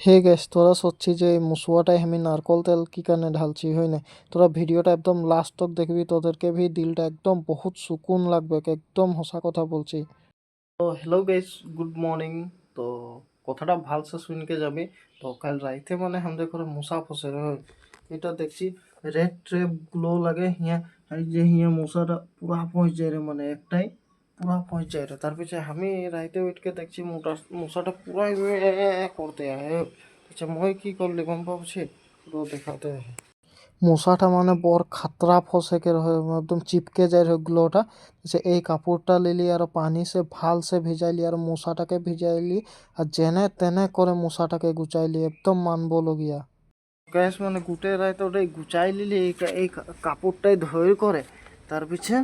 হে গ্যাস, তোরা সচ্ছি যে এই মুসুয়াটায় আমি নারকল তেল কি কারণে ঢালছি হয় না। তোরা ভিডিওটা একদম লাস্ট তক দেখবি, তোদেরকে ভি দিলটা একদম বহুত সুকুন লাগবে, একদম হসা কথা বলছি। তো হ্যালো গাইস, গুড মর্নিং। তো কথাটা ভালসে শুনকে যাবি। তো কাল রাইতে মানে আমাদের ঘরে মশা ফসে হয়, এটা দেখছি রেড ট্রেপ গ্লো লাগে হিয়া। এই যে হিয়া মশাটা পুরা পৌঁছ যায় রে, মানে একটাই পুরা পৌঁছ যায় রে। তার পিছে আমি রাইতে উঠকে দেখছি মশাটা পুরা করতে আহে। আচ্ছা মই কি করলি গম পাবছি, পুরো দেখাতে আহে। মশাটা মানে বর খাতরা ফসেকে রহে, একদম চিপকে যায় রহে গ্লোটা। সে এই কাপড়টা লিলি আর পানি সে ভাল সে ভিজাইলি আর মশাটাকে ভিজাইলি, আর যেনে তেনে করে মশাটাকে গুচাইলি, একদম মানবো লগিয়া। গ্যাস মানে গুটে রায় তো ওটাই গুচাই লিলি এই কাপড়টাই ধৈর করে। তার পিছে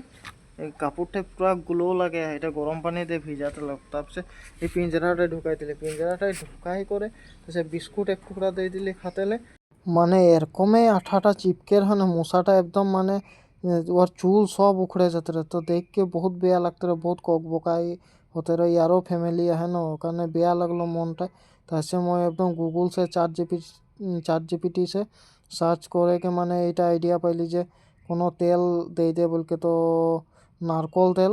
এই কাপড়টা পুরা গ্লো লাগে, এটা গরম পানি দিয়ে ভিজাতে লাগ। তারপরে এই পিঞ্জরাটায় ঢুকাই দিলে, পিঞ্জরাটায় ঢুকাই করে তো সে বিস্কুট এক টুকরা দিয়ে দিলি খাতেলে। মানে এরকমই আঠাটা চিপকের হয় না মশাটা, একদম মানে ওর চুল সব উখড়ে যেতে রে। তো দেখকে বহুত বেয়া লাগতে রে, বহুত কক বকাই হতে রে। ইয়ারও ফ্যামিলি আহে না, ওখানে বেয়া লাগলো মনটা। তাছে মই একদম গুগল সে চ্যাট জিপিটি সে সার্চ করে কে মানে এইটা আইডিয়া পাইলি যে কোনো তেল দেই দে বলকে। তো নারকল তেল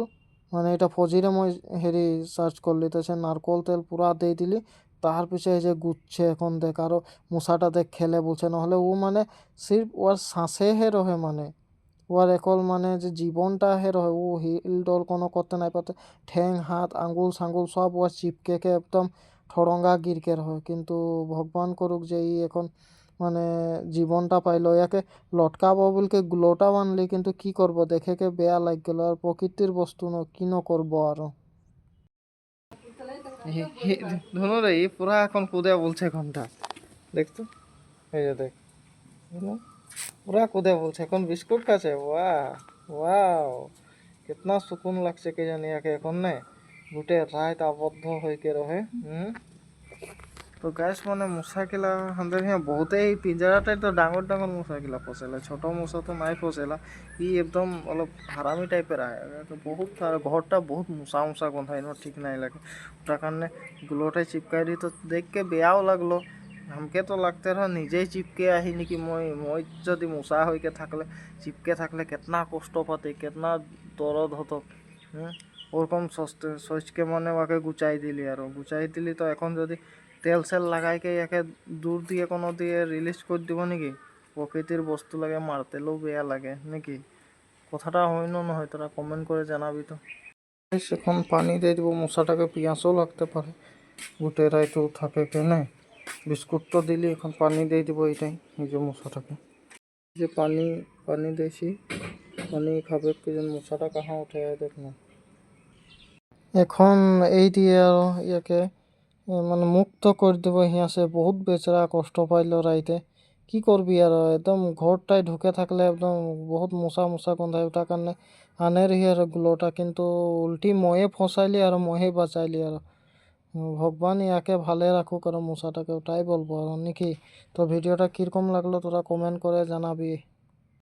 মানে এটা ফজিরে মই হেরি সার্চ করলি, তো সে নারকল তেল পুরা দিয়ে দিলি। তার পিছে এই যে গুচ্ছে এখন দেখ, আরো মশাটা দেখ খেলে বলছে, নহলে ও মানে সির্ফ ওর শ্বাসে হে রহে, মানে ওর একল মানে যে জীবনটা হে রহে, ও হিল ডল কোনো করতে নাই পারতে। ঠ্যাং হাত আঙ্গুল সাঙ্গুল সব ওর চিপকে একদম ঠরঙ্গা গিরকে রহে। কিন্তু ভগবান করুক যে ই এখন মানে জীবনটা পাইলো, ইয়াকে লটকাবো বলকে গ্লোটা বানলি, কিন্তু কি করব দেখে কে বেয়া লাগ গেল। আর প্রকৃতির বস্তু ন কি ন করবো আরো। ধনু রে পুরা এখন কুদে বলছে ঘন্টা, দেখতো এই যে দেখ, पूरा कूदे बोलছে এখন বিস্কুট খাচ্ছে। ওয়াও कितना सुकून লাগছে কে জানি একে এখন নে গোটে রাত আবদ্ধ হইকে রহে। তো গ্যাস মানে মশাগিলা আমাদের হিয়া বহুতেই পিঞ্জারাটাই তো ডাঙর ডাঙর মশাগিলা ফসেলা, ছোট মশা তো নাই ফসেলা। ই একদম অলপ হারামি টাইপের আয় তো বহুত, আর ঘরটা বহুত মশা মশা গন্ধায় না, ঠিক নাই লাগে। ওটার কারণে গুলোটাই চিপকাই দিই, তো দেখকে বেয়াও লাগলো। আমাকে তো লাগতে রহ নিজেই চিপকে আহি নাকি, মই যদি মশা হইকে থাকলে চিপকে থাকলে কেতনা কষ্ট পাতি, কেতনা দরদ হতো। ওরকম সচকে মানে ওকে গুচাই দিলি, আর গুচাই দিলি তো এখন যদি তেল সেল লাগাইকে একে দূর দিয়ে কোনো দিয়ে রিলিজ করে দিব নাকি। প্রকৃতির বস্তু লাগে মারতেলেও বেয়া লাগে নাকি, কথাটা হয় না হয়, তোরা কমেন্ট করে জানাবি তো। এখন পানি দিয়ে দিব, মশাটাকে পিয়াসও লাগতে পারে, গোটে রাইতেও থাকে কেনে। বিস্কুট তো দিলি, এখন পানি দিয়ে দিব এইটাই এই যে মশাটাকে। যে পানি পানি দিয়েছি, পানি খাবে কি যেন মশাটা কাহা উঠে দেখ না। এখন এই দিয়ে আর ইয়াকে মানে মুক্ত করে দেবো। হিয়া সে বহুত বেচারা কষ্ট পাইলো রাইতে, কি করবি আর। একদম ঘরটায় ঢুকে থাকলে একদম বহুত মশা মশা গন্ধায়, ওটার কারণে আনের হিয়ার গুলোটা, কিন্তু উল্টি ময়ে ফসাইলি আর মহে বাঁচাইলি। আর ভগবান ইয়াকে ভালে রাখুক আর মশাটাকে, ওটাই বলবো আর নাকি। তো ভিডিওটা কীরকম লাগলো তোরা কমেন্ট করে জানাবি।